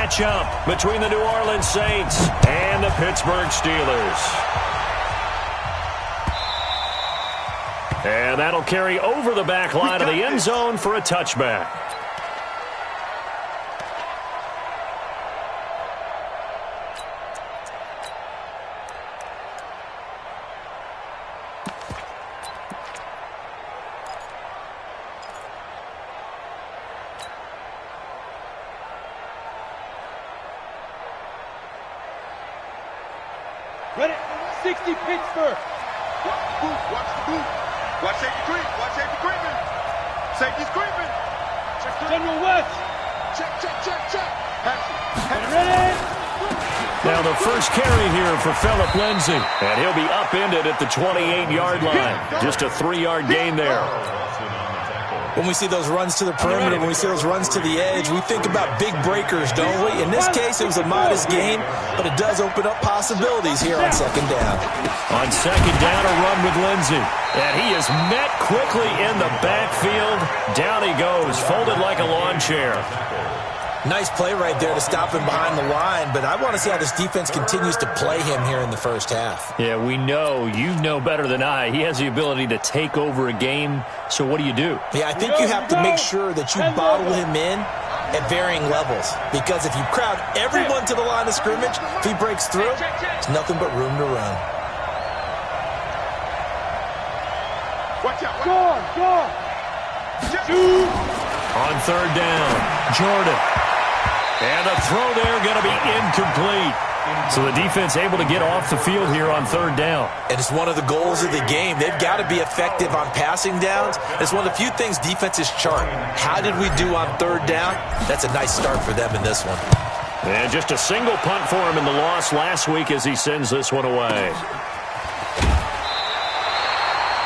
matchup between the New Orleans Saints and the Pittsburgh Steelers. And that'll carry over the back line of the end zone for a touchback. Ready? 60 Pittsburgh. Watch the boot. Watch the boot. Watch safety creep. Watch safety creeping. Safety's creeping. General West. Check. Ready? Now the first carry here for Phillip Lindsay. And he'll be upended at the 28-yard line. Just a 3-yard gain there. When we see those runs to the perimeter, when we see those runs to the edge, we think about big breakers, don't we? In this case, it was a modest gain, but it does open up possibilities here on second down. On second down, a run with Lindsay. And he is met quickly in the backfield. Down he goes, folded like a lawn chair. Nice play right there to stop him behind the line, but I want to see how this defense continues to play him here in the first half. Yeah, we know. You know better than I. He has the ability to take over a game, so what do you do? Yeah, I think you have to make sure that you bottle him in at varying levels, because if you crowd everyone to the line of scrimmage, if he breaks through, it's nothing but room to run. Watch out. Go. On third down, Jordan. And the throw there going to be incomplete. So the defense able to get off the field here on third down. And it's one of the goals of the game. They've got to be effective on passing downs. It's one of the few things defenses chart. How did we do on third down? That's a nice start for them in this one. And just a single punt for him in the loss last week as he sends this one away.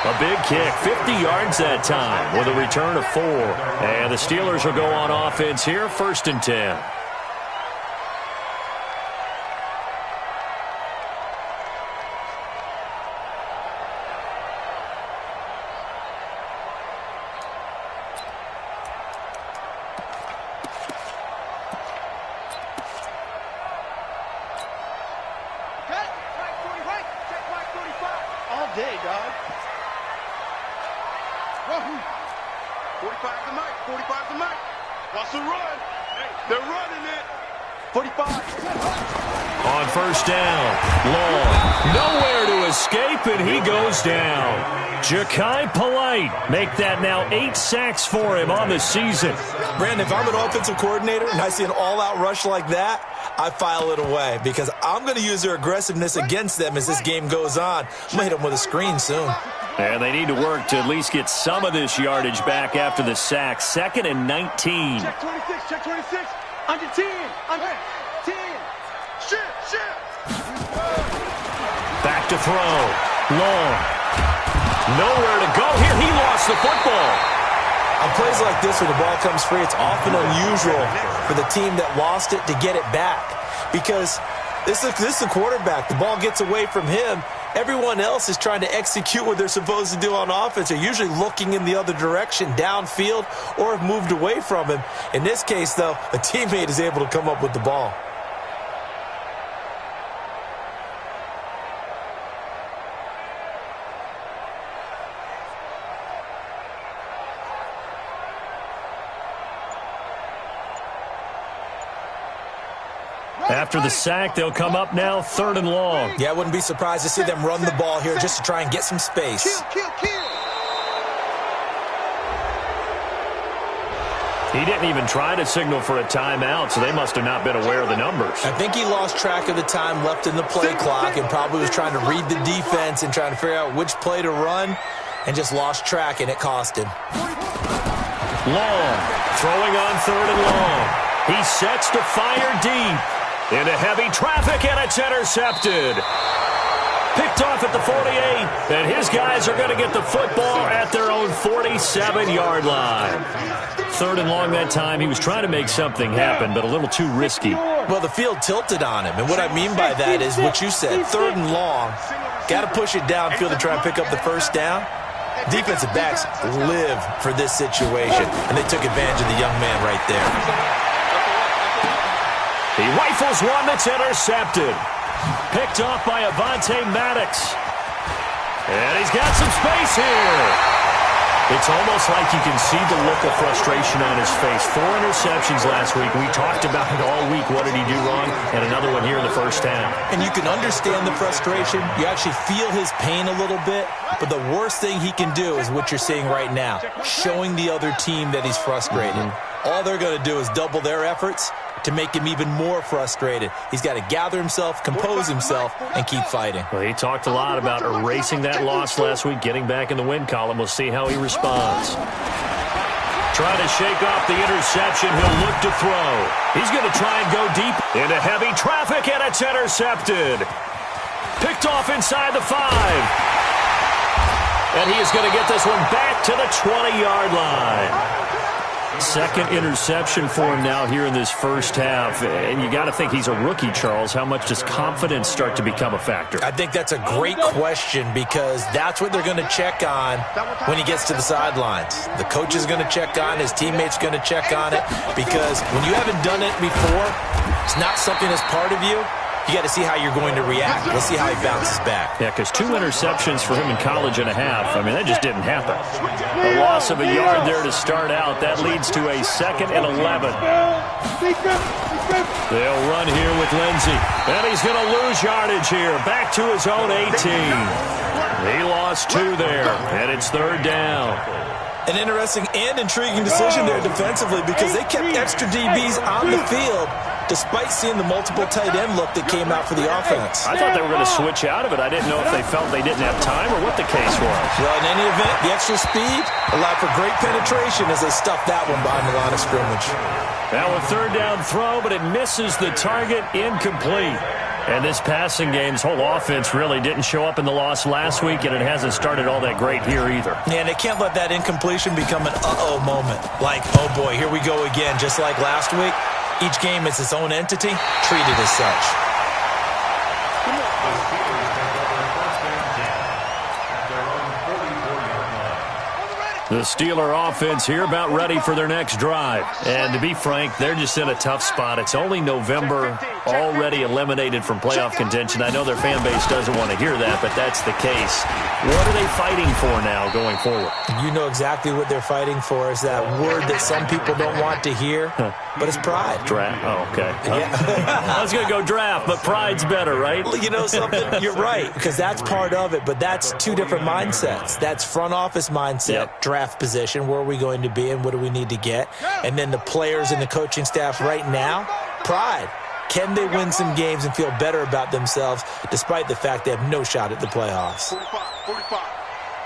A big kick, 50 yards that time with a return of 4. And the Steelers will go on offense here, 1st and 10. All day, dog. 45 the mic. 45 the mic. Watch the run. They're running it. 45. On first down, Long. Nowhere to escape, and he goes down. Ja'Kai Polite make that now 8 sacks for him on the season. Brandon, if I'm an offensive coordinator and I see an all-out rush like that, I file it away because I'm going to use their aggressiveness against them as this game goes on. I'm going to hit them with a screen soon. And they need to work to at least get some of this yardage back after the sack. 2nd and 19. Check 26. Check 26. Under 10. Under 10. Shit. Back to throw. Long. Nowhere to go here. He lost the football. On plays like this where the ball comes free, it's often unusual for the team that lost it to get it back because this is the quarterback. The ball gets away from him. Everyone else is trying to execute what they're supposed to do on offense. They're usually looking in the other direction, downfield, or have moved away from him. In this case, though, a teammate is able to come up with the ball. After the sack, they'll come up now 3rd and long. Yeah, I wouldn't be surprised to see them run the ball here just to try and get some space. Kill. He didn't even try to signal for a timeout, so they must have not been aware of the numbers. I think he lost track of the time left in the play clock and probably was trying to read the defense and trying to figure out which play to run and just lost track, and it cost him. Long, throwing on 3rd and long. He sets to fire deep. Into heavy traffic, and it's intercepted. Picked off at the 48, and his guys are going to get the football at their own 47-yard line. 3rd and long that time. He was trying to make something happen, but a little too risky. Well, the field tilted on him, and what I mean by that is what you said, 3rd and long. Got to push it downfield to try and pick up the first down. Defensive backs live for this situation, and they took advantage of the young man right there. He rifles one that's intercepted. Picked off by Avonte Maddox. And he's got some space here. It's almost like you can see the look of frustration on his face. 4 interceptions last week. We talked about it all week. What did he do wrong? And another one here in the first half. And you can understand the frustration. You actually feel his pain a little bit. But the worst thing he can do is what you're seeing right now, showing the other team that he's frustrated. All they're going to do is double their efforts to make him even more frustrated. He's got to gather himself, compose himself, and keep fighting. Well, he talked a lot about erasing that loss last week, getting back in the win column. We'll see how he responds. Trying to shake off the interception. He'll look to throw. He's going to try and go deep into heavy traffic, and it's intercepted. Picked off inside the 5. And he is going to get this one back to the 20-yard line. Second interception for him now here in this first half. And you got to think he's a rookie, Charles. How much does confidence start to become a factor? I think that's a great question because that's what they're going to check on when he gets to the sidelines. The coach is going to check on, his teammates going to check on it, because when you haven't done it before, it's not something that's part of you. You got to see how you're going to react. Let's see how he bounces back. Yeah, because 2 interceptions for him in college and a half. I mean, that just didn't happen. A loss of a yard there to start out. That leads to a 2nd and 11. They'll run here with Lindsey. And he's going to lose yardage here. Back to his own 18. He lost 2 there. And it's 3rd down. An interesting and intriguing decision there defensively because they kept extra DBs on the field despite seeing the multiple tight end look that came out for the offense. I thought they were going to switch out of it. I didn't know if they felt they didn't have time or what the case was. Well, in any event, the extra speed allowed for great penetration as they stuffed that one behind the line of scrimmage. Now a 3rd down throw, but it misses the target, incomplete. And this passing game's whole offense really didn't show up in the loss last week, and it hasn't started all that great here either. Yeah, and they can't let that incompletion become an uh-oh moment. Like, oh boy, here we go again. Just like last week, each game is its own entity, treated as such. The Steeler offense here about ready for their next drive. And to be frank, they're just in a tough spot. It's only November, already eliminated from playoff contention. I know their fan base doesn't want to hear that, but that's the case. What are they fighting for now going forward? You know exactly what they're fighting for. Is that word that some people don't want to hear, but it's pride. Draft. Oh, okay. I was going to go draft, but pride's better, right? You know something? You're right, because that's part of it, but that's 2 different mindsets. That's front office mindset, draft position, where are we going to be and what do we need to get? And then the players and the coaching staff right now, pride. Can they win some games and feel better about themselves despite the fact they have no shot at the playoffs? 45.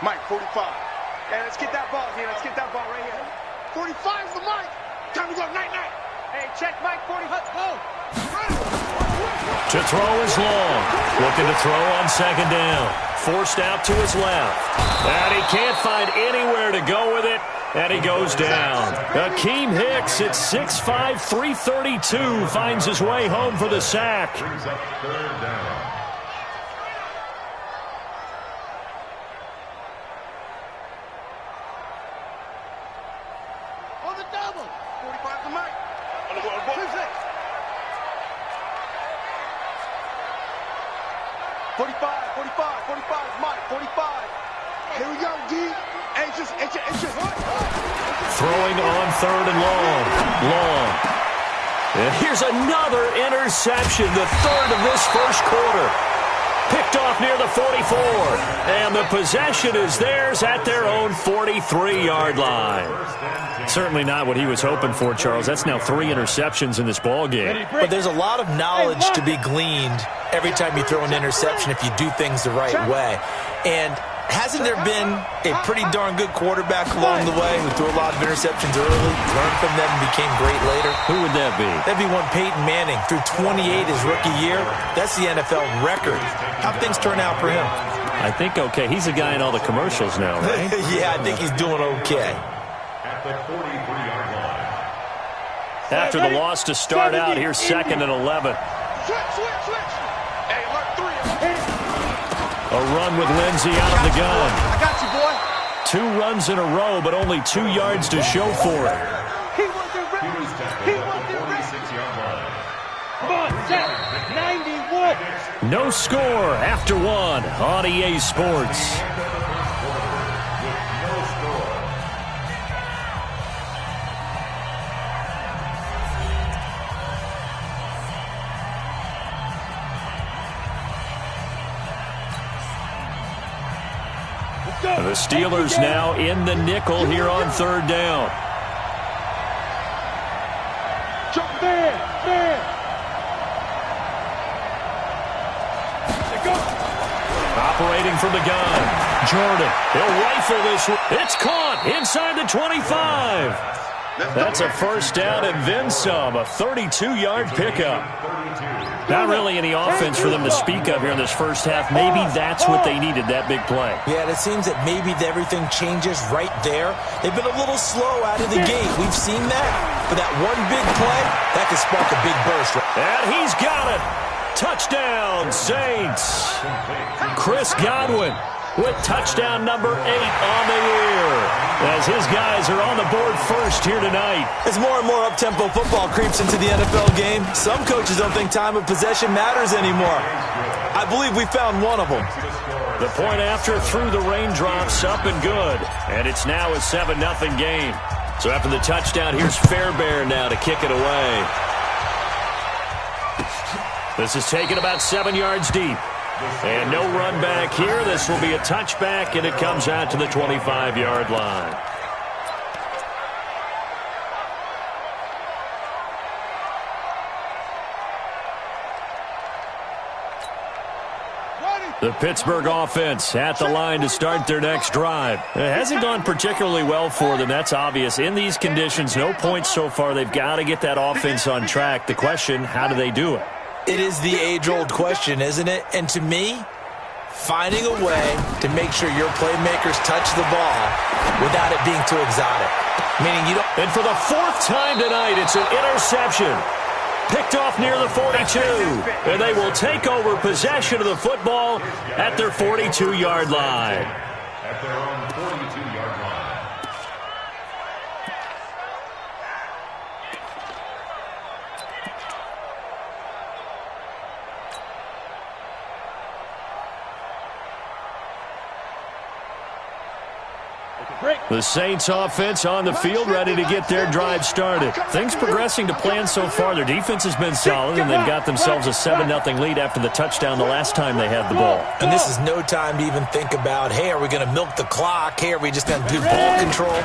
Mike, 45. Hey, let's get that ball here. Let's get that ball right here. 45 for Mike. Time to go. Night. Hey, check Mike, 40. Let's go. To throw is long. Looking to throw on 2nd down. Forced out to his left. And he can't find anywhere to go with it. And he goes down. Akeem Hicks at 6'5", 332 finds his way home for the sack. Brings up 3rd down. On the double. 45 for Mike. On the ball. 2-6. 45, Mike, 45. Here we go, D. Anxious. Throwing on 3rd and long. And here's another interception, the 3rd of this first quarter. Picked off near the 44. And the possession is theirs at their own 43-yard line. Certainly not what he was hoping for, Charles. That's now 3 interceptions in this ball game. But there's a lot of knowledge to be gleaned every time you throw an interception if you do things the right way. And hasn't there been a pretty darn good quarterback along the way who threw a lot of interceptions early, learned from them, and became great later? Who would that be? That'd be one Peyton Manning. Threw 28 his rookie year. That's the NFL record. How'd things turn out for him? I think okay. He's a guy in all the commercials now, right? Yeah, I think he's doing okay. At the 43-yard line. After the loss to start out, here's 2nd and 11. Switch. Hey, alert 3. A run with Lindsey out of the gun. I got you, boy. 2 runs in a row, but only 2 yards to show for it. He wasn't ready. He was tackled at the 46-yard line. Set. 91. No score after one on EA Sports. The Steelers now in the nickel here on third down. Jump there. Operating from the gun. Jordan. He'll rifle this one. It's caught inside the 25. That's a first down and then some. A 32-yard pickup. Not really any offense for them to speak of here in this first half. Maybe that's what they needed, that big play. Yeah, it seems that maybe everything changes right there. They've been a little slow out of the gate. We've seen that. But that one big play, that could spark a big burst. And he's got it. Touchdown, Saints. Chris Godwin with touchdown number 8 on the year, as his guys are on the board first here tonight. As more and more up-tempo football creeps into the NFL game, some coaches don't think time of possession matters anymore. I believe we found one of them. The point after through the raindrops, up and good. And it's now a 7-0 game. So after the touchdown, here's Fairbairn now to kick it away. This is taken about 7 yards deep. And no run back here. This will be a touchback, and it comes out to the 25-yard line. The Pittsburgh offense at the line to start their next drive. It hasn't gone particularly well for them. That's obvious. In these conditions, no points so far. They've got to get that offense on track. The question, how do they do it? It is the age-old question, isn't it? And to me, finding a way to make sure your playmakers touch the ball without it being too exotic. Meaning you don't... And for the 4th time tonight, it's an interception. Picked off near the 42. And they will take over possession of the football at their 42-yard line. At their own 42-yard line. The Saints offense on the field ready to get their drive started. Things progressing to plan so far. Their defense has been solid, and they've got themselves a 7-0 lead after the touchdown the last time they had the ball. And this is no time to even think about, hey, are we going to milk the clock? Hey, are we just going to do ball control?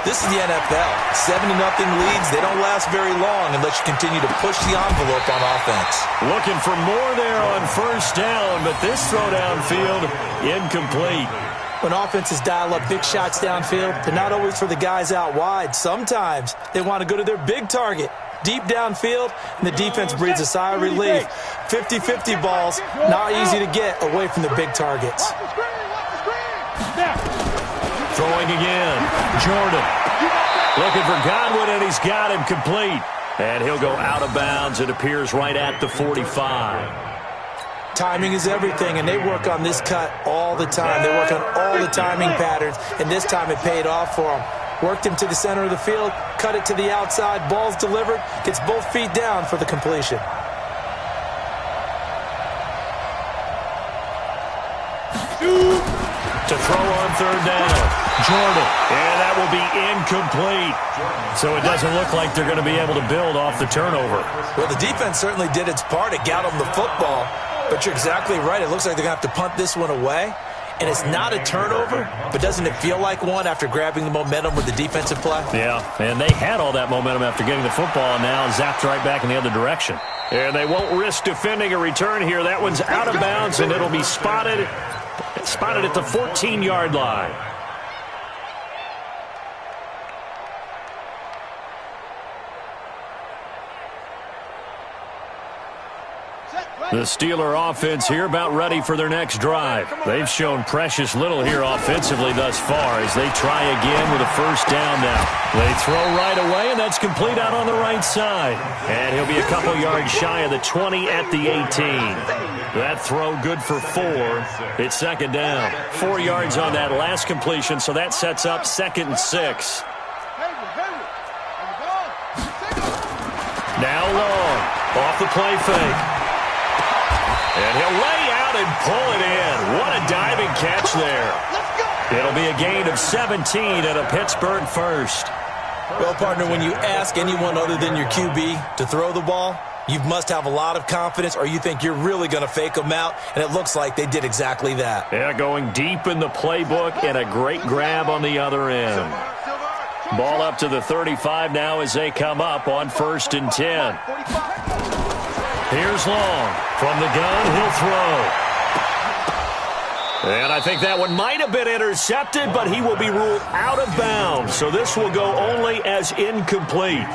This is the NFL. 7-0 leads, they don't last very long unless you continue to push the envelope on offense. Looking for more there on first down, but this throw downfield incomplete. When offenses dial up big shots downfield, they're not always for the guys out wide. Sometimes they want to go to their big target, deep downfield, and the defense breathes a sigh of relief. 50-50 balls, not easy to get away from the big targets. Throwing again, Jordan. Looking for Godwin, and he's got him complete. And he'll go out of bounds. It appears right at the 45. Timing is everything, and they work on this cut all the time. They work on all the timing patterns, and this time it paid off for them. Worked him to the center of the field, cut it to the outside, ball's delivered, gets both feet down for the completion. To throw on third down, Jordan, and that will be incomplete. So it doesn't look like they're going to be able to build off the turnover. Well, the defense certainly did its part. It got them the football. But you're exactly right. It looks like they're going to have to punt this one away. And it's not a turnover, but doesn't it feel like one after grabbing the momentum with the defensive play? Yeah, and they had all that momentum after getting the football, and now zapped right back in the other direction. And they won't risk defending a return here. That one's out of bounds, and it'll be spotted at the 14-yard line. The Steeler offense here about ready for their next drive. They've shown precious little here offensively thus far as they try again with a first down now. They throw right away, and that's complete out on the right side. And he'll be a couple yards shy of the 20 at the 18. That throw good for 4. It's second down. 4 yards on that last completion, so that sets up 2nd and 6. Now long. Off the play fake. And he'll lay out and pull it in. What a diving catch there. It'll be a gain of 17 and a Pittsburgh first. Well, partner, when you ask anyone other than your QB to throw the ball, you must have a lot of confidence, or you think you're really going to fake them out, and it looks like they did exactly that. Yeah, going deep in the playbook and a great grab on the other end. Ball up to the 35 now as they come up on 1st and 10. Here's Long. From the gun, he'll throw. And I think that one might have been intercepted, but he will be ruled out of bounds. So this will go only as incomplete.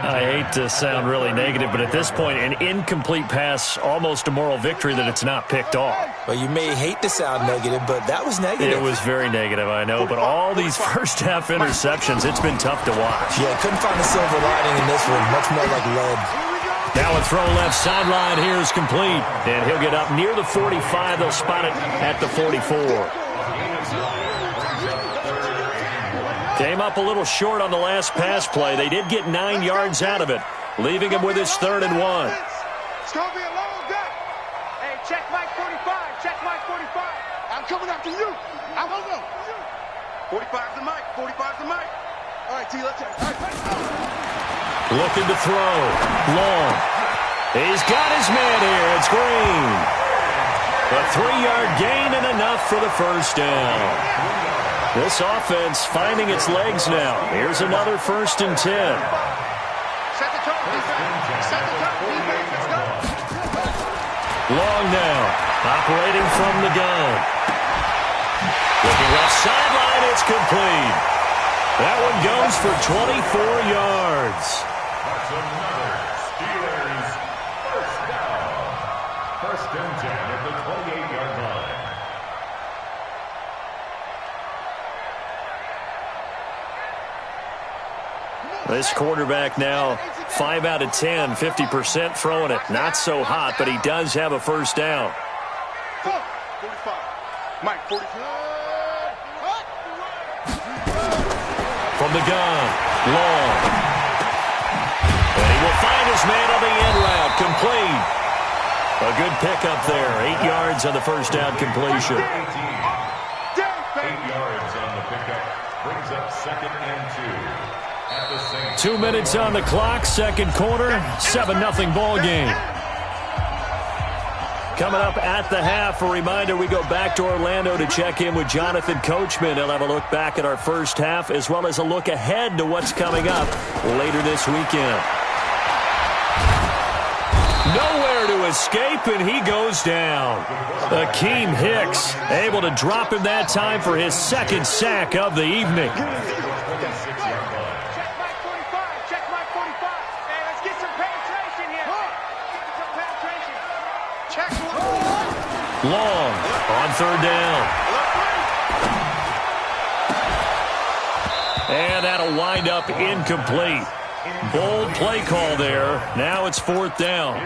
I hate to sound really negative, but at this point, an incomplete pass, almost a moral victory that it's not picked off. Well, you may hate to sound negative, but that was negative. It was very negative, I know. But all these first-half interceptions, it's been tough to watch. Yeah, couldn't find a silver lining in this one. Much more like lead. Now a throw left sideline here is complete. And he'll get up near the 45. They'll spot it at the 44. Came up a little short on the last pass play. They did get 9 yards out of it, leaving him with his 3rd and 1. It's going to be a long day. Hey, check Mike 45. Check Mike 45. I'm coming after you. I don't know. 45's the mic. 45's the mic. All right, T, let's check. All right. Looking to throw. Long. He's got his man here. It's Green. A 3-yard gain and enough for the first down. This offense finding its legs now. Here's another 1st and 10. Set the tone, defense. Set the tone, defense. Let's go. Long now. Operating from the gun. Looking left sideline. It's complete. That one goes for 24 yards. That's another Steelers first down. 1st and 10 at the 28-yard line. This quarterback now 5 out of 10, 50% throwing it. Not so hot, but he does have a first down. 45. Mike, 45. From the gun, Long. And he will find his man on the end route, complete. A good pickup there, 8 yards on the first down completion. 8 yards on the pickup, brings up 2nd and 2. At the same 2 minutes on the clock, 2nd quarter, 7-0 ball game. Coming up at the half, a reminder, we go back to Orlando to check in with Jonathan Coachman. He'll have a look back at our first half as well as a look ahead to what's coming up later this weekend. Nowhere to escape, and he goes down. Akeem Hicks able to drop him that time for his 2nd sack of the evening. Check Mike 45. Check Mike 45. Hey, let's get some penetration here. Get some penetration. Check. Long on 3rd down. And that'll wind up incomplete. Bold play call there. Now it's 4th down.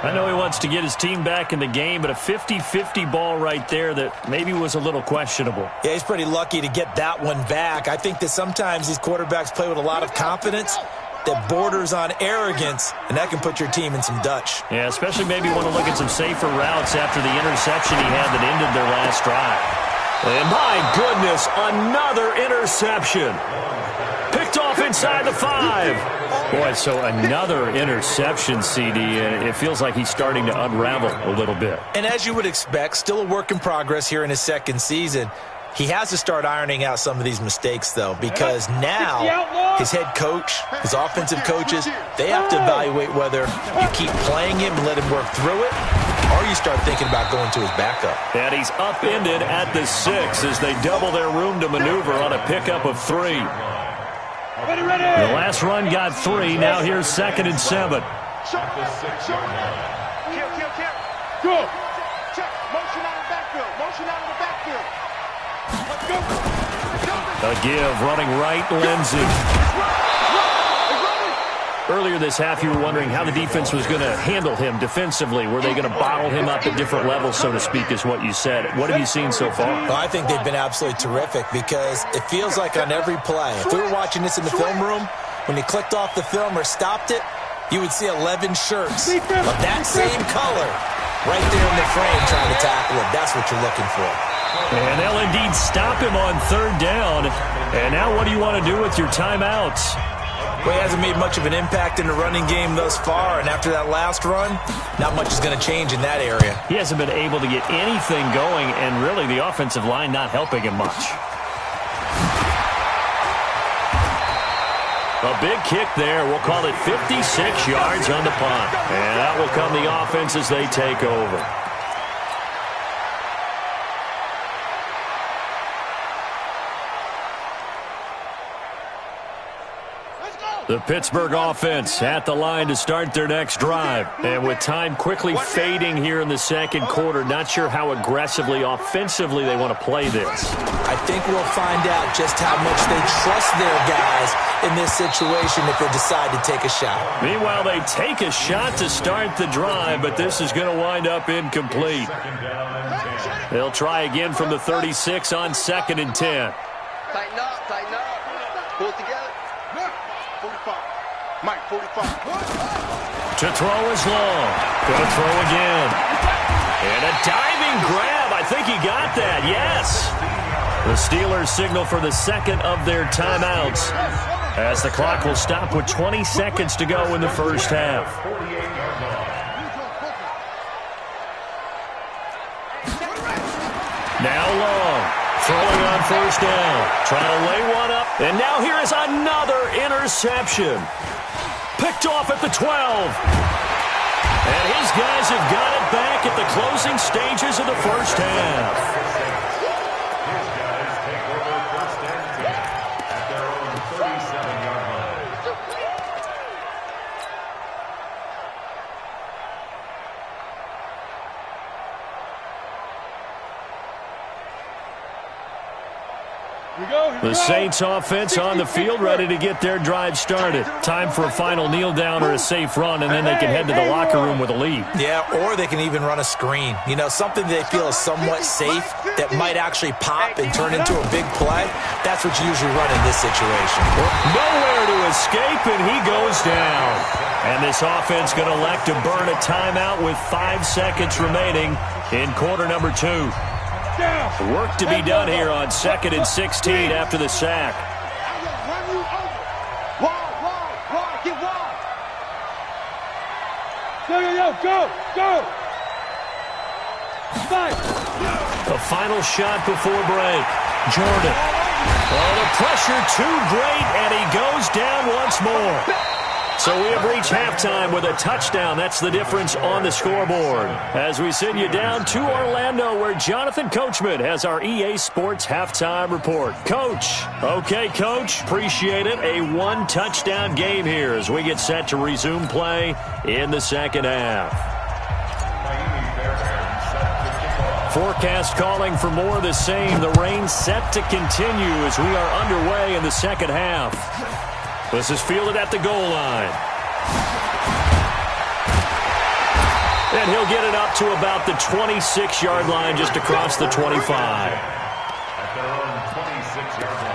I know he wants to get his team back in the game, but a 50-50 ball right there that maybe was a little questionable. Yeah, he's pretty lucky to get that one back. I think that sometimes these quarterbacks play with a lot of confidence that borders on arrogance, and that can put your team in some Dutch. Yeah, especially maybe want to look at some safer routes after the interception he had that ended their last drive. And my goodness, another interception. Picked off inside the 5. Boy, so another interception, CD, and it feels like he's starting to unravel a little bit. And as you would expect, still a work in progress here in his 2nd season. He has to start ironing out some of these mistakes, though, because now his head coach, his offensive coaches, they have to evaluate whether you keep playing him and let him work through it, or you start thinking about going to his backup. And he's upended at the 6 as they double their room to maneuver on a pickup of 3. Ready, ready. The last run got 3. Now here's 2nd and 7. At the 6-yard line. Kill. Go. Check. Motion out of the backfield. Motion out of the backfield. Let's go. A give, running right, Lindsey. Earlier this half, you were wondering how the defense was going to handle him defensively. Were they going to bottle him up at different levels, so to speak, is what you said. What have you seen so far? Well, I think they've been absolutely terrific because it feels like on every play, if we were watching this in the film room, when he clicked off the film or stopped it, you would see 11 shirts of that same color right there in the frame trying to tackle him. That's what you're looking for. And they'll indeed stop him on third down. And now what do you want to do with your timeouts? Well, he hasn't made much of an impact in the running game thus far, and after that last run, not much is going to change in that area. He hasn't been able to get anything going, and really the offensive line not helping him much. A big kick there. We'll call it 56 yards on the punt. And that will come the offense as they take over. The Pittsburgh offense at the line to start their next drive. And with time quickly fading here in the second quarter, not sure how aggressively, offensively they want to play this. I think we'll find out just how much they trust their guys in this situation if they decide to take a shot. Meanwhile, they take a shot to start the drive, but this is going to wind up incomplete. They'll try again from the 36 on 2nd and 10. Tighten up, tighten up. Pull it together. 45. Mike, 45. To throw is long. Gonna throw again. And a diving grab. I think he got that. Yes. The Steelers signal for the second of their timeouts as the clock will stop with 20 seconds to go in the first half. Now long. Throwing on first down. Trying to lay one up. And now here is another interception. Picked off at the 12. And his guys have got it back at the closing stages of the first half. His guys take over first and 10 at their own 37-yard line. The Saints offense on the field ready to get their drive started. Time for a final kneel down or a safe run, and then they can head to the locker room with a lead. Yeah, or they can even run a screen. You know, something they feel is somewhat safe that might actually pop and turn into a big play. That's what you usually run in this situation. Nowhere to escape, and he goes down. And this offense going to elect to burn a timeout with 5 seconds remaining in quarter number 2. Work to be done here on 2nd and 16 after the sack. Go! The final shot before break. Jordan. Oh, the pressure too great, and he goes down once more. So we have reached halftime with a touchdown. That's the difference on the scoreboard. As we send you down to Orlando, where Jonathan Coachman has our EA Sports halftime report. Coach. Okay, Coach. Appreciate it. A 1-touchdown game here as we get set to resume play in the second half. Forecast calling for more of the same. The rain set to continue as we are underway in the second half. This is fielded at the goal line. And he'll get it up to about the 26-yard line, just across the 25. At their own 26-yard line.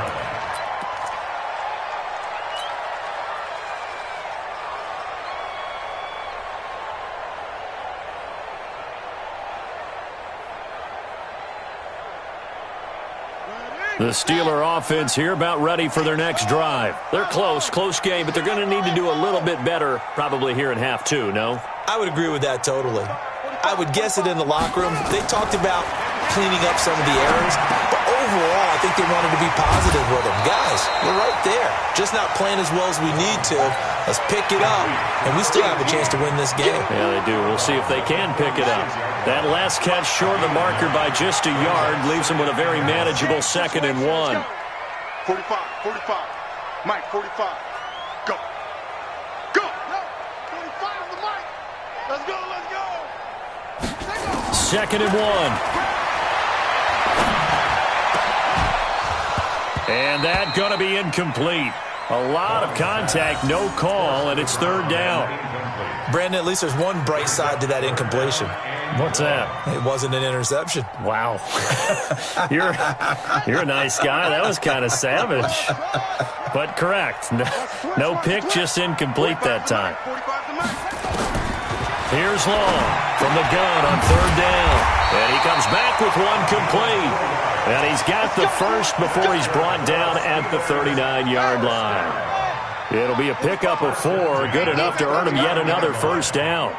The Steeler offense here about ready for their next drive. They're close game, but they're going to need to do a little bit better probably here in half 2, no? I would agree with that totally. I would guess it in the locker room. They talked about cleaning up some of the errors, but overall, I think they wanted to be positive with them. Guys, we're right there. Just not playing as well as we need to. Let's pick it up, and we still have a chance to win this game. Yeah, they do. We'll see if they can pick it up. That last catch short of the marker by just a yard leaves them with a very manageable 2nd and 1. 45. Mike, 45. Go. 45 is the Mike. Let's go. 2nd and 1. And that going to be incomplete. A lot of contact, no call, and it's 3rd down. Brandon, at least there's one bright side to that incompletion. What's that? It wasn't an interception. Wow. You're a nice guy. That was kind of savage. But correct. No pick, just incomplete that time. 45 to Here's Long from the gun on third down. And he comes back with one complete. And he's got the first before he's brought down at the 39-yard line. It'll be a pickup of 4, good enough to earn him yet another first down.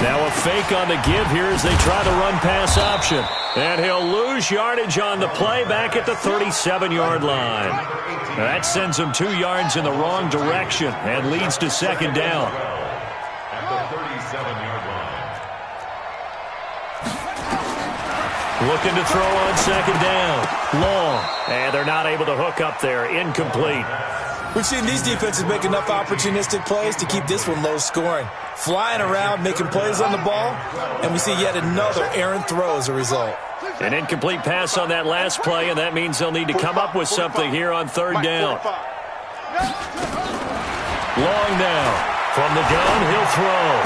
Now a fake on the give here as they try the run-pass option. And he'll lose yardage on the play back at the 37-yard line. That sends him 2 yards in the wrong direction and leads to second down. At the 37-yard line. Looking to throw on second down. Long. And they're not able to hook up there. Incomplete. We've seen these defenses make enough opportunistic plays to keep this one low scoring. Flying around, making plays on the ball, and we see yet another errant throw as a result. An incomplete pass on that last play, and that means they'll need to come up with something here on third down. Long now. From the gun, he'll throw.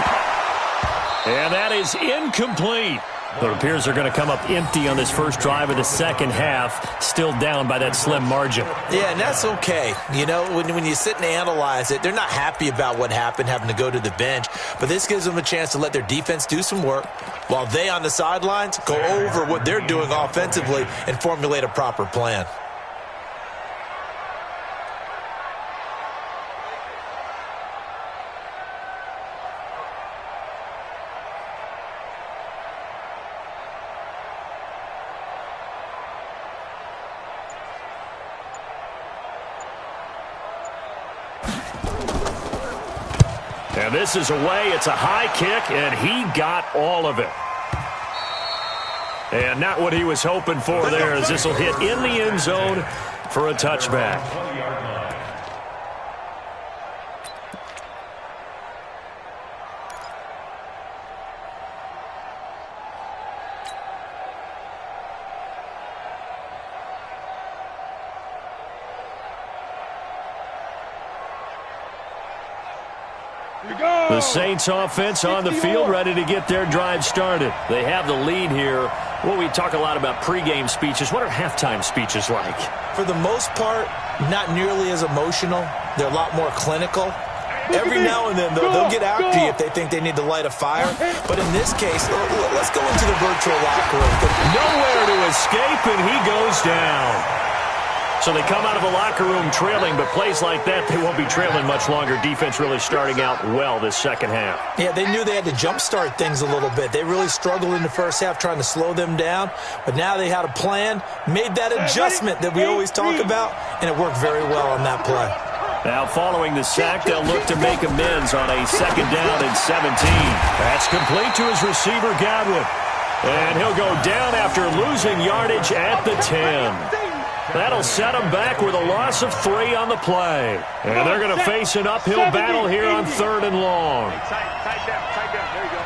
And that is incomplete. It appears they're going to come up empty on this first drive of the second half, still down by that slim margin. Yeah, and that's okay. You know, when you sit and analyze it, they're not happy about what happened, having to go to the bench. But this gives them a chance to let their defense do some work while they on the sidelines go over what they're doing offensively and formulate a proper plan. And this is away. It's a high kick, and he got all of it. And not what he was hoping for there, as this will hit in the end zone for a touchback. The Saints offense on the field, ready to get their drive started. They have the lead here. Well, we talk a lot about pregame speeches. What are halftime speeches like? For the most part, not nearly as emotional. They're a lot more clinical. Every now and then, they'll get after you if they think they need to light a fire. But in this case, let's go into the virtual locker room. Nowhere to escape, and he goes down. So they come out of the locker room trailing, but plays like that, they won't be trailing much longer. Defense really starting out well this second half. Yeah, they knew they had to jumpstart things a little bit. They really struggled in the first half trying to slow them down, but now they had a plan, made that adjustment that we always talk about, and it worked very well on that play. Now following the sack, they'll look to make amends on a second down and 17. That's complete to his receiver, Godwin. And he'll go down after losing yardage at the 10. That'll set them back with a loss of 3 on the play. And they're going to face an uphill battle here on third and long. Tight down. There you go.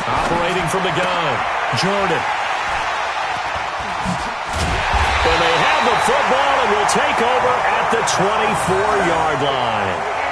Operating from the gun, Jordan. And they have the football and will take over at the 24-yard line.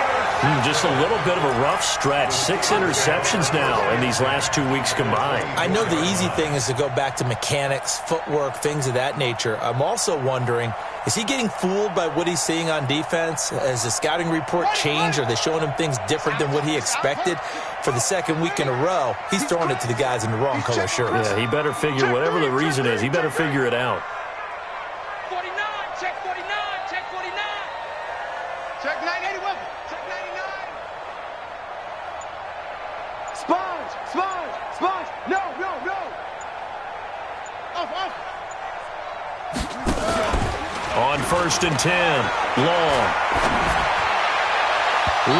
Just a little bit of a rough stretch. 6 interceptions now in these last 2 weeks combined. I know the easy thing is to go back to mechanics, footwork, things of that nature. I'm also wondering, is he getting fooled by what he's seeing on defense? Has the scouting report changed? Are they showing him things different than what he expected? For the second week in a row, he's throwing it to the guys in the wrong color shirts. Yeah, he better figure, whatever the reason is, he better figure it out. 49, check 49, check 49. Check 981, check 99. Sponge. No. Off. On first and 10, Long.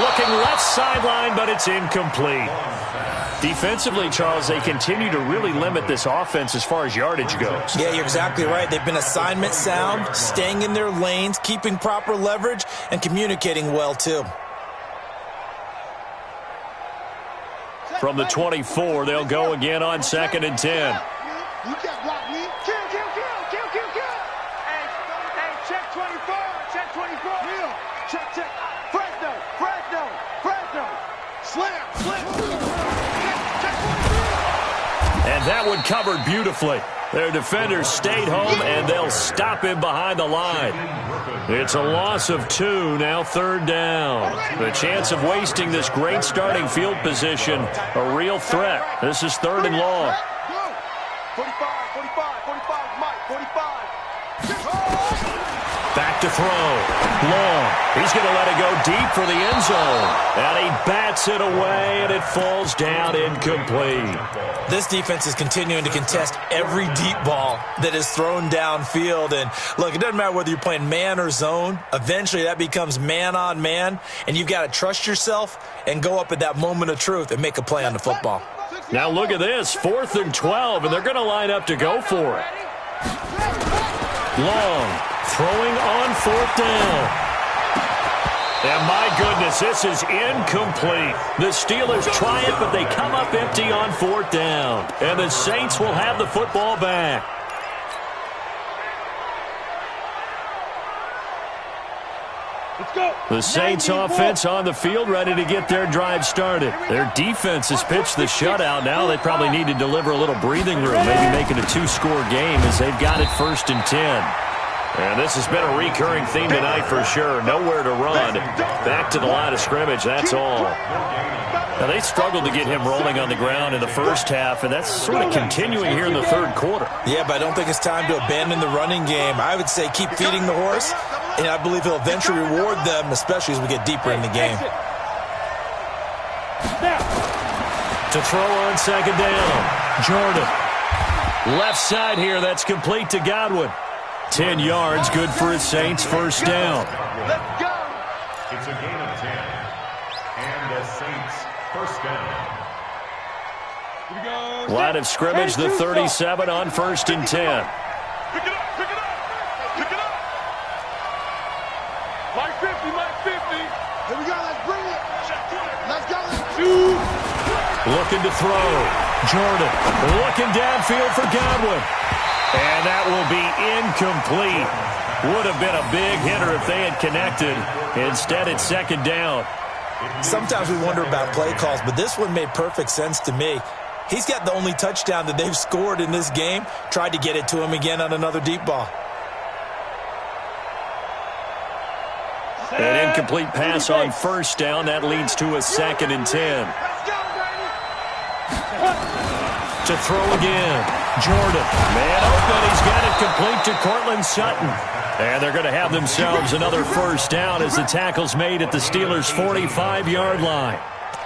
Looking left sideline, but it's incomplete. Defensively, Charles, they continue to really limit this offense as far as yardage goes. Yeah, you're exactly right. They've been assignment sound, staying in their lanes, keeping proper leverage, and communicating well, too. From the 24, they'll go again on second and 10. You can't block me. Kill. Hey, check 24. Real. Check. Fresno. Slam. And that one covered beautifully. Their defenders stayed home, and they'll stop him behind the line. It's a loss of 2, now 3rd down. The chance of wasting this great starting field position, a real threat. This is 3rd and long. 45, Mike, 45. Back to throw. Long. He's going to let it go deep for the end zone. And he bats it away, and it falls down incomplete. This defense is continuing to contest every deep ball that is thrown downfield. And, look, it doesn't matter whether you're playing man or zone. Eventually, that becomes man on man, and you've got to trust yourself and go up at that moment of truth and make a play on the football. Now look at this. 4th and 12, and they're going to line up to go for it. Long. Throwing on 4th down. And my goodness, this is incomplete. The Steelers try it, but they come up empty on 4th down. And the Saints will have the football back. Let's go. The Saints offense on the field, ready to get their drive started. Their defense has pitched the shutout. Now they probably need to deliver a little breathing room, maybe make it a 2-score game as they've got it 1st and 10. And this has been a recurring theme tonight for sure. Nowhere to run. Back to the line of scrimmage, that's all. Now, they struggled to get him rolling on the ground in the first half, and that's sort of continuing here in the 3rd quarter. Yeah, but I don't think it's time to abandon the running game. I would say keep feeding the horse, and I believe he'll eventually reward them, especially as we get deeper in the game. To throw on 2nd down, Jordan. Left side here, that's complete to Godwin. 10 yards, good for his Saints, 1st down. Let's go. It's a gain of 10. And the Saints, 1st down. Line of scrimmage, the 37 on 1st and 10. Pick it up. Mike 50. Here we go, let's bring it. Let's go, let's shoot. Looking to throw. Jordan looking downfield for Godwin. And that will be incomplete. Would have been a big hitter if they had connected. Instead, it's 2nd down. Sometimes we wonder about play calls, but this one made perfect sense to me. He's got the only touchdown that they've scored in this game. Tried to get it to him again on another deep ball. An incomplete pass on 1st down. That leads to a 2nd and 10. To throw again. Jordan, man open. He's got it complete to Cortland Sutton. And they're going to have themselves another 1st down as the tackle's made at the Steelers' 45-yard line.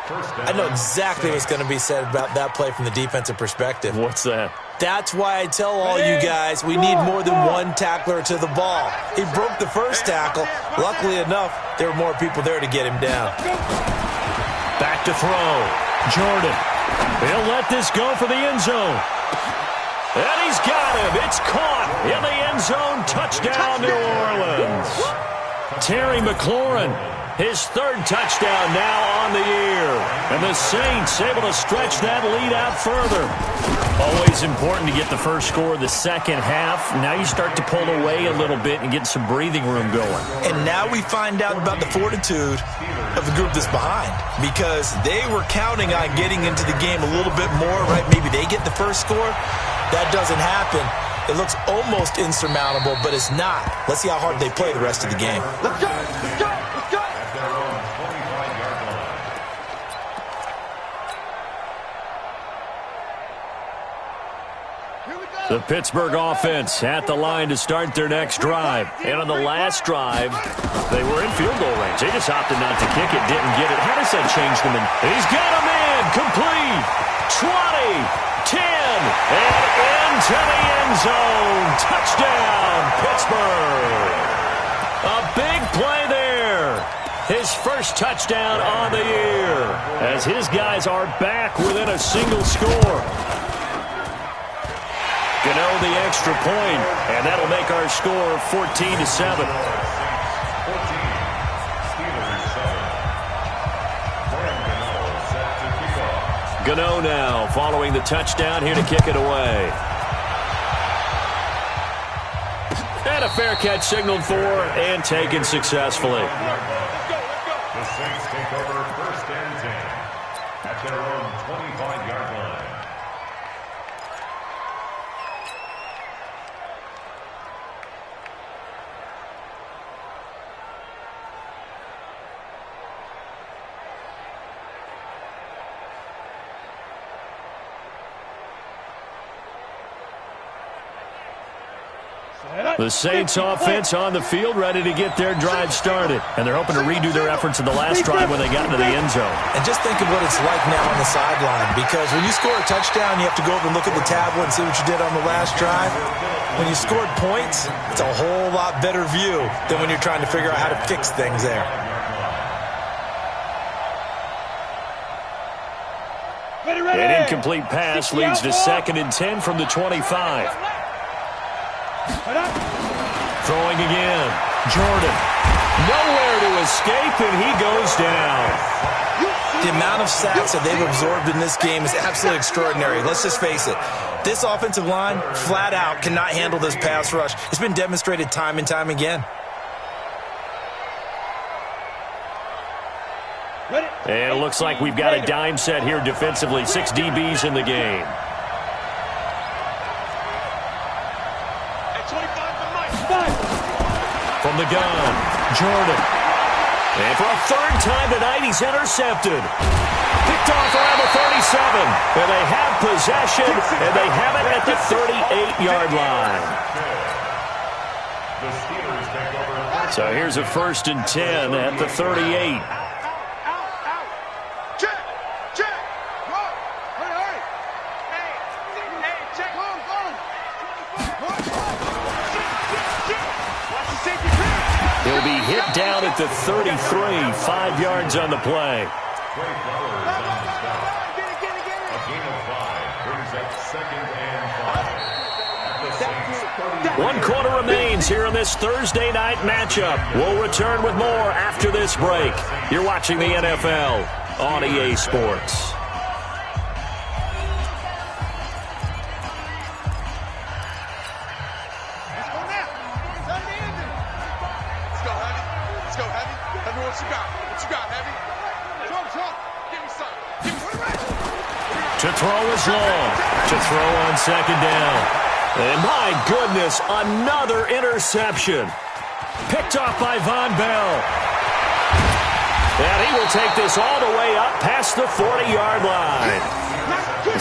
I know exactly what's going to be said about that play from the defensive perspective. What's that? That's why I tell all you guys we need more than one tackler to the ball. He broke the first tackle. Luckily enough, there were more people there to get him down. Back to throw. Jordan. He'll let this go for the end zone. And he's got him. It's caught in the end zone. Touchdown, New Orleans. Terry McLaurin, his 3rd touchdown now on the year. And the Saints able to stretch that lead out further. Always important to get the first score of the second half. Now you start to pull away a little bit and get some breathing room going. And now we find out about the fortitude of the group that's behind, because they were counting on getting into the game a little bit more, right? Maybe they get the first score. That doesn't happen. It looks almost insurmountable, but it's not. Let's see how hard they play the rest of the game. Let's go. Let's go. Let's go. At their own 25-yard line. Here we go. The Pittsburgh offense at the line to start their next drive. And on the last drive, they were in field goal range. They just opted not to kick it, didn't get it. How does that change them? He's got a man, complete, 20, 10, and into the end zone. Touchdown, Pittsburgh. A big play there. His first touchdown on the year as his guys are back within a single score. Gano the extra point, and that'll make our score 14-7. Gano now following the touchdown here to kick it away. And a fair catch signaled for and taken successfully. The Saints take over 1st and 10 at their own 25-yard line. The Saints offense on the field, ready to get their drive started. And they're hoping to redo their efforts in the last drive when they got into the end zone. And just think of what it's like now on the sideline, because when you score a touchdown, you have to go over and look at the tablet and see what you did on the last drive. When you scored points, it's a whole lot better view than when you're trying to figure out how to fix things there. An incomplete pass leads to 2nd and 10 from the 25. Throwing again. Jordan. Nowhere to escape, and he goes down. The amount of sacks that they've absorbed in this game is absolutely extraordinary. Let's just face it. This offensive line, flat out, cannot handle this pass rush. It's been demonstrated time and time again. And it looks like we've got a dime set here defensively. 6 DBs in the game. From the gun, Jordan. And for a 3rd time tonight, he's intercepted. Picked off around the 37. And they have possession, and they have it at the 38-yard line. So here's a 1st and 10 at the 38. He'll be hit down at the 33, 5 yards on the play. One quarter remains here in this Thursday night matchup. We'll return with more after this break. You're watching the NFL on EA Sports. To throw is long. To throw on 2nd down. And my goodness, another interception. Picked off by Von Bell. And he will take this all the way up past the 40-yard line.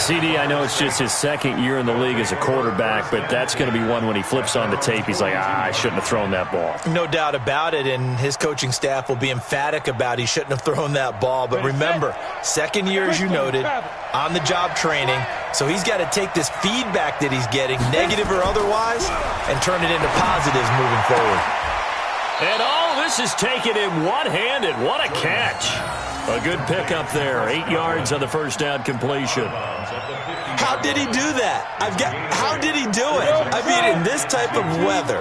CD, I know it's just his 2nd year in the league as a quarterback, but that's going to be one when he flips on the tape. He's like, I shouldn't have thrown that ball. No doubt about it, and his coaching staff will be emphatic about he shouldn't have thrown that ball. But remember, 2nd year, as you noted, on-the-job training, so he's got to take this feedback that he's getting, negative or otherwise, and turn it into positives moving forward. And all this is taken in one-handed. What a catch. A good pickup there. 8 yards on the 1st down completion. How did he do that? How did he do it? I mean, in this type of weather,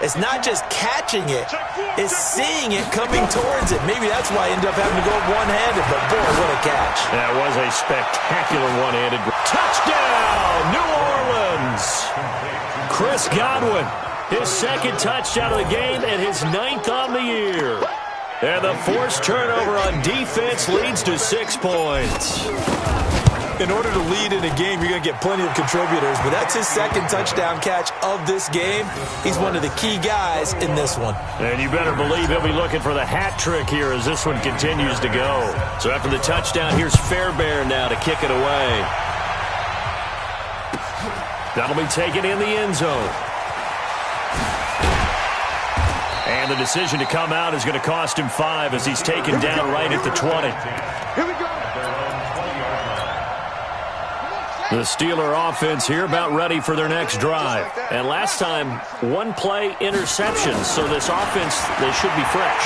it's not just catching it, it's seeing it coming towards it. Maybe that's why he ended up having to go one-handed, but boy, what a catch. That was a spectacular one-handed touchdown, New Orleans. Chris Godwin, his 2nd touchdown of the game and his 9th on the year. And the forced turnover on defense leads to 6 points. In order to lead in a game, you're going to get plenty of contributors, but that's his 2nd touchdown catch of this game. He's one of the key guys in this one. And you better believe he'll be looking for the hat trick here as this one continues to go. So after the touchdown, here's Fairbairn now to kick it away. That'll be taken in the end zone. And the decision to come out is going to cost him 5 as he's taken down right at the 20. Here we go. The Steeler offense here about ready for their next drive. And last time, 1-play interceptions, so this offense, they should be fresh.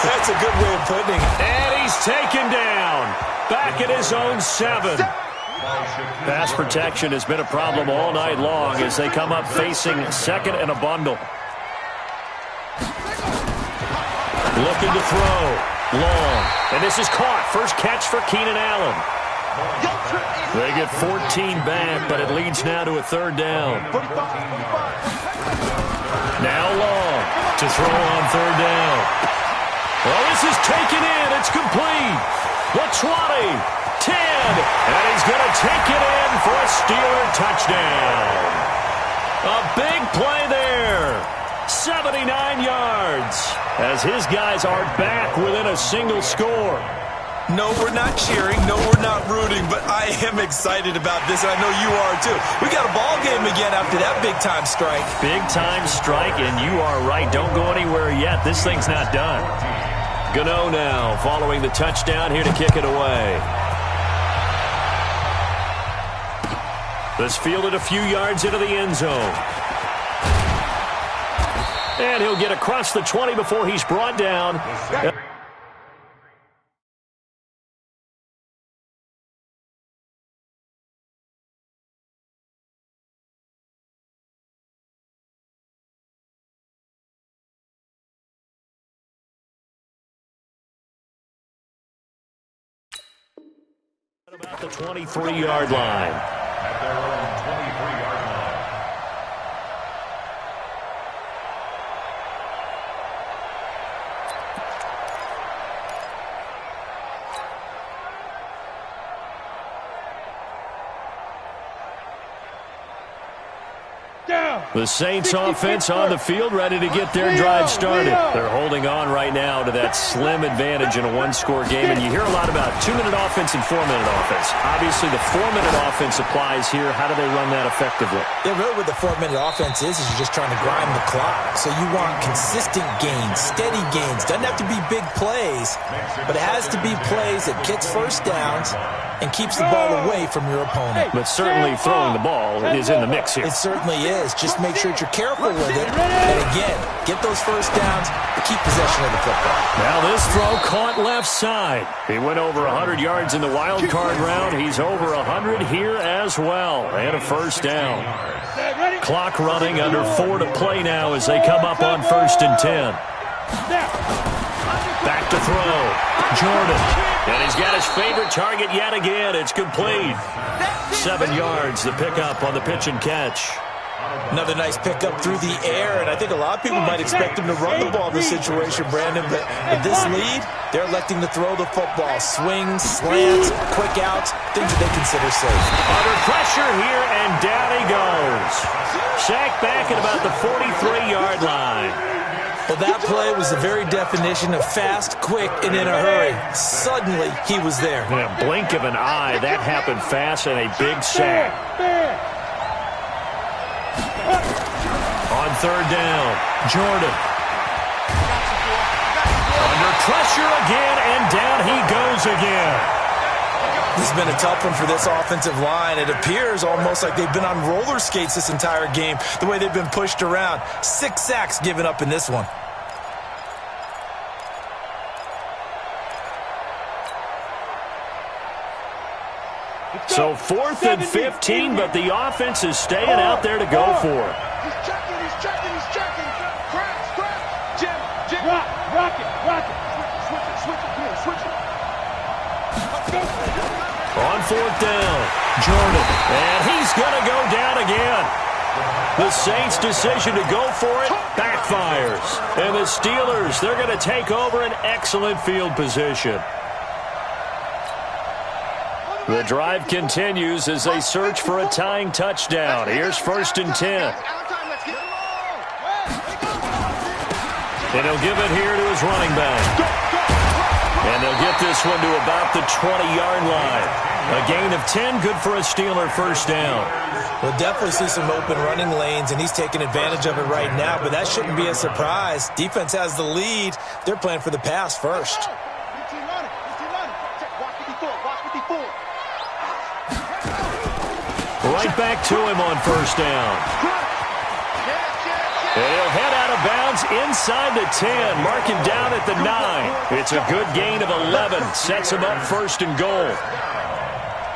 That's a good way of putting it. And he's taken down. Back at his own 7. Pass protection has been a problem all night long as they come up facing 2nd and a bundle. Looking to throw. Long. And this is caught. First catch for Keenan Allen. They get 14 back, but it leads now to a 3rd down. Now Long to throw on 3rd down. Well, this is taken in. It's complete. The 20, 10, and he's going to take it in for a Steeler touchdown. A big play there. 79 yards as his guys are back within a single score. No, we're not cheering. No, we're not rooting, but I am excited about this, and I know you are too. We got a ball game again after that big-time strike. Big-time strike, and you are right. Don't go anywhere yet. This thing's not done. Gano now following the touchdown here to kick it away. This fielded a few yards into the end zone. And he'll get across the 20 before he's brought down. About the 23-yard line. At their own 23-yard line. The Saints offense on the field, ready to get their drive started. They're holding on right now to that slim advantage in a one-score game, and you hear a lot about 2-minute offense and 4-minute offense. Obviously, the 4-minute offense applies here. How do they run that effectively? Yeah, really what the 4-minute offense is you're just trying to grind the clock. So you want consistent gains, steady gains. Doesn't have to be big plays, but it has to be plays that gets first downs and keeps the ball away from your opponent. But certainly throwing the ball is in the mix here. It certainly is. Just make sure that you're careful with it. And again, get those first downs, but keep possession of the football. Now this throw caught left side. He went over 100 yards in the wild card round. He's over 100 here as well. And a first down. Clock running, under 4 to play now as they come up on 1st and 10. Back to throw. Jordan. And he's got his favorite target yet again. It's complete. 7 yards, the pickup on the pitch and catch. Another nice pickup through the air, and I think a lot of people might expect him to run the ball in this situation, Brandon, but at this lead, they're electing to throw the football. Swings, slants, quick outs, things that they consider safe. Under pressure here, and down he goes. Sacked back at about the 43-yard line. Well, that play was the very definition of fast, quick, and in a hurry. Suddenly, he was there. In a blink of an eye, that happened fast, and a big sack. On 3rd down, Jordan. Under pressure again, and down he goes again. This has been a tough one for this offensive line. It appears almost like they've been on roller skates this entire game, the way they've been pushed around. 6 sacks given up in this one. So 4th and 15, but the offense is staying out there to go for it. He's checking. Crash. Jim. Rock it. Switch it. On 4th down, Jordan. And he's going to go down again. The Saints' decision to go for it backfires. And the Steelers, they're going to take over an excellent field position. The drive continues as they search for a tying touchdown. Here's 1st and 10. And he'll give it here to his running back. And they'll get this one to about the 20-yard line. A gain of 10, good for a Steeler first down. We'll definitely see some open running lanes, and he's taking advantage of it right now, but that shouldn't be a surprise. Defense has the lead. They're playing for the pass first. Right back to him on 1st down. And he'll head out of bounds inside the 10. Mark him down at the 9. It's a good gain of 11. Sets him up 1st and goal.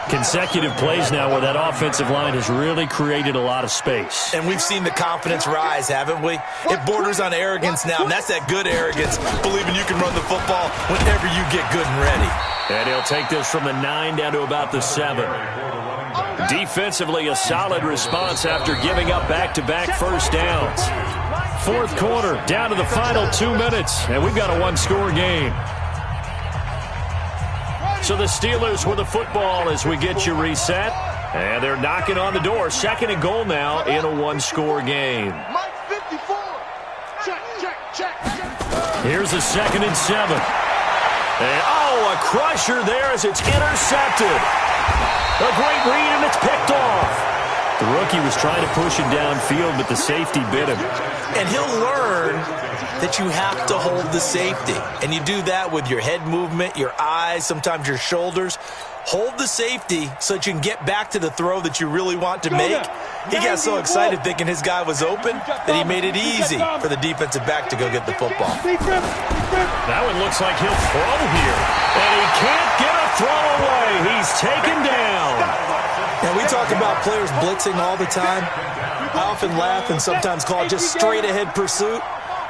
Consecutive plays now where that offensive line has really created a lot of space. And we've seen the confidence rise, haven't we? It borders on arrogance now, and that's that good arrogance, believing you can run the football whenever you get good and ready. And he'll take this from the 9 down to about the 7. Defensively, a solid response after giving up back-to-back first downs. 4th quarter, down to the final 2 minutes, and we've got a one-score game. So the Steelers with the football as we get you reset. And they're knocking on the door. 2nd and goal now in a one-score game. Mike 54. Check. Here's a 2nd and 7. And, oh, a crusher there as it's intercepted. A great read, and it's picked off. The rookie was trying to push it downfield, but the safety bit him. And he'll learn that you have to hold the safety. And you do that with your head movement, your eyes, sometimes your shoulders. Hold the safety so that you can get back to the throw that you really want to make. He got so excited thinking his guy was open that he made it easy for the defensive back to go get the football. That one looks like he'll throw here. And he can't get a throw away. He's taken down. And we talk about players blitzing all the time. I often laugh and sometimes call it just straight-ahead pursuit.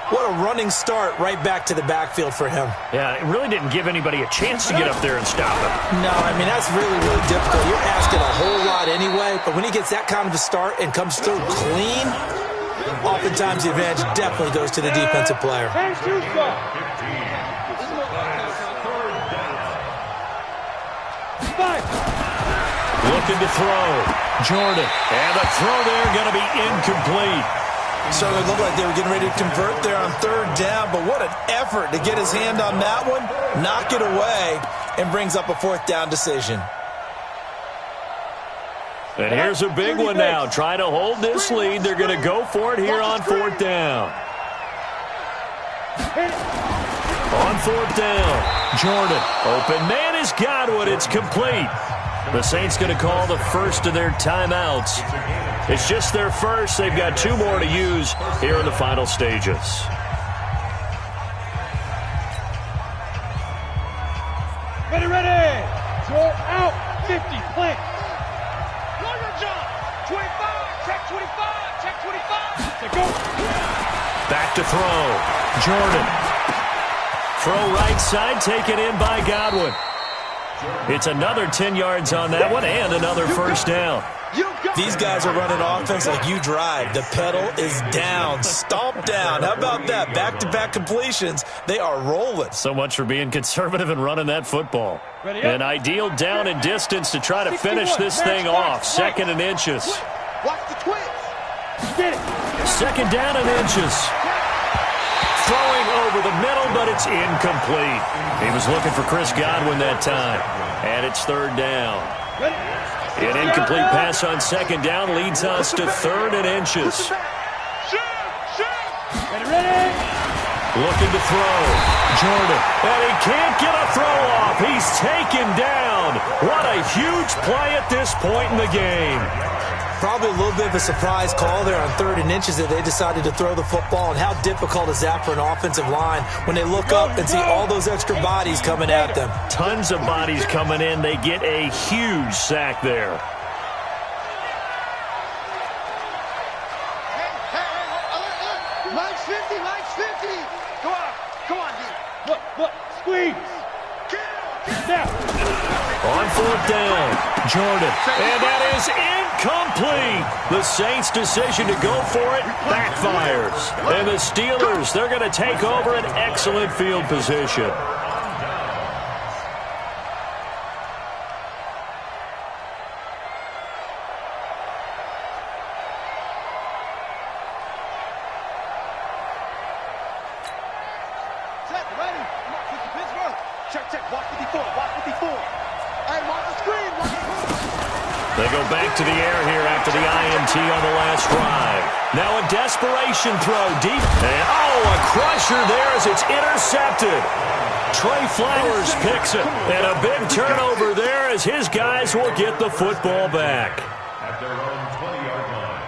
What a running start right back to the backfield for him. Yeah, it really didn't give anybody a chance to get up there and stop him. No, I mean, that's really, really difficult. You're asking a whole lot anyway, but when he gets that kind of a start and comes through clean, oftentimes the advantage definitely goes to the defensive player. Looking to throw. Jordan. And the throw there going to be incomplete. So it looked like they were getting ready to convert there on third down, but what an effort to get his hand on that one, knock it away, and brings up a fourth down decision. And here's a big one now. Trying to hold this lead. They're going to go for it here on fourth down. On fourth down, Jordan. Open man is Godwin. It's complete. The Saints going to call the first of their timeouts. It's just their first. They've got 2 more to use here in the final stages. Ready. Throw out. 50. Plant. Lawyer John. 25. Check 25. Check 25. Go. Back to throw. Jordan. Throw right side. Taken in by Godwin. It's another 10 yards on that one and another first down. These guys are running offense like you drive. The pedal is down, stomp down. How about that? Back-to-back completions. They are rolling. So much for being conservative and running that football. An ideal down and distance to try to finish this thing off. 2nd and inches. Watch the twist. Get it. 2nd down and inches. Throwing over the middle, but it's incomplete. He was looking for Chris Godwin that time. And it's 3rd down. An incomplete pass on 2nd down leads us to 3rd and inches. Ready. Looking to throw. Jordan. And he can't get a throw off. He's taken down. What a huge play at this point in the game. Probably a little bit of a surprise call there on 3rd and inches that they decided to throw the football. And how difficult is that for an offensive line when they look up and see all those extra bodies coming at them? Tons of bodies coming in. They get a huge sack there. Hey, Mike's 50. Go on, dude. Look, squeeze. Now. On 4th down, Jordan. And that is incomplete. The Saints' decision to go for it backfires. And the Steelers, they're going to take over an excellent field position. Set, ready. Pittsburgh. Check. Watch 54. Hey, mark the screen. They go back to the air here after the INT on the last drive. Now a desperation throw deep. And, a crusher there as it's intercepted. Trey Flowers picks it. And a big turnover there as his guys will get the football back. At their own 20-yard line.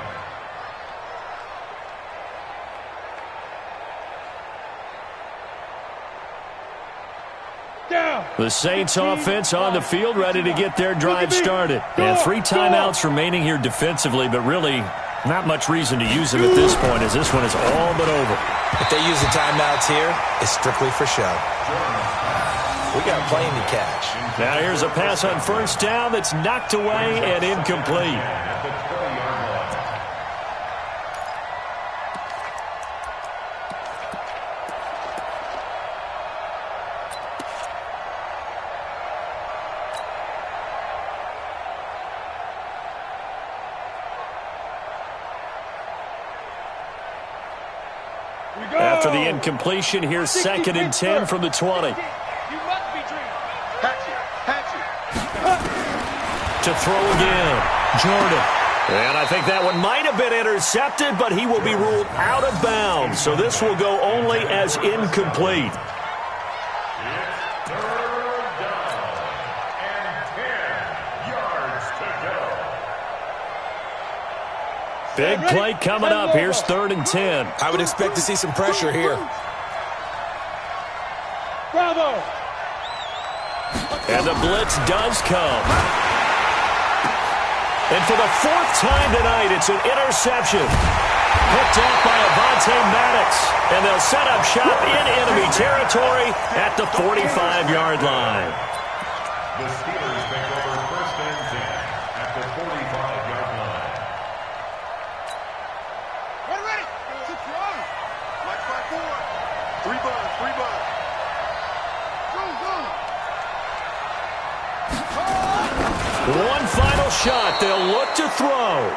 Down. The Saints offense on the field ready to get their drive started. And 3 timeouts remaining here defensively, but really not much reason to use them at this point as this one is all but over. If they use the timeouts here, it's strictly for show. We got a plane to catch. Now here's a pass on first down that's knocked away and incomplete. After the incompletion, here's 2nd and 10 from the 20. You must be To throw again. Jordan. And I think that one might have been intercepted, but he will be ruled out of bounds. So this will go only as incomplete. It's 3rd down and 10 yards to go. Big play coming up. Here's 3rd and 10. I would expect to see some pressure here. Bravo. And the blitz does come. And for the 4th time tonight, it's an interception. Picked up by Avonte Maddox. And they'll set up shop in enemy territory at the 45-yard line. The Steelers take over 1st and 10 at the 45-yard line. Ready. 6 yards. Watch by 4. 3 buzz. One final shot. They'll look to throw.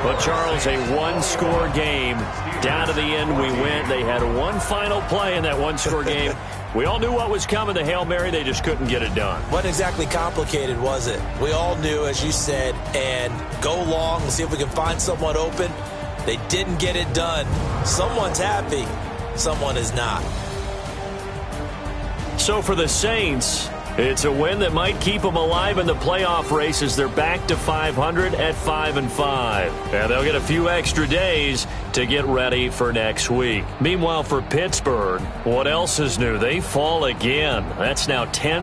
But, Charles, a one-score game. Down to the end we went. They had one final play in that one-score game. We all knew what was coming, the Hail Mary. They just couldn't get it done. Wasn't exactly complicated, was it? We all knew, as you said, and go long and see if we can find someone open. They didn't get it done. Someone's happy. Someone is not. So for the Saints, it's a win that might keep them alive in the playoff race as they're back to 500 at 5-5. And they'll get a few extra days to get ready for next week. Meanwhile, for Pittsburgh, what else is new? They fall again. That's now 10.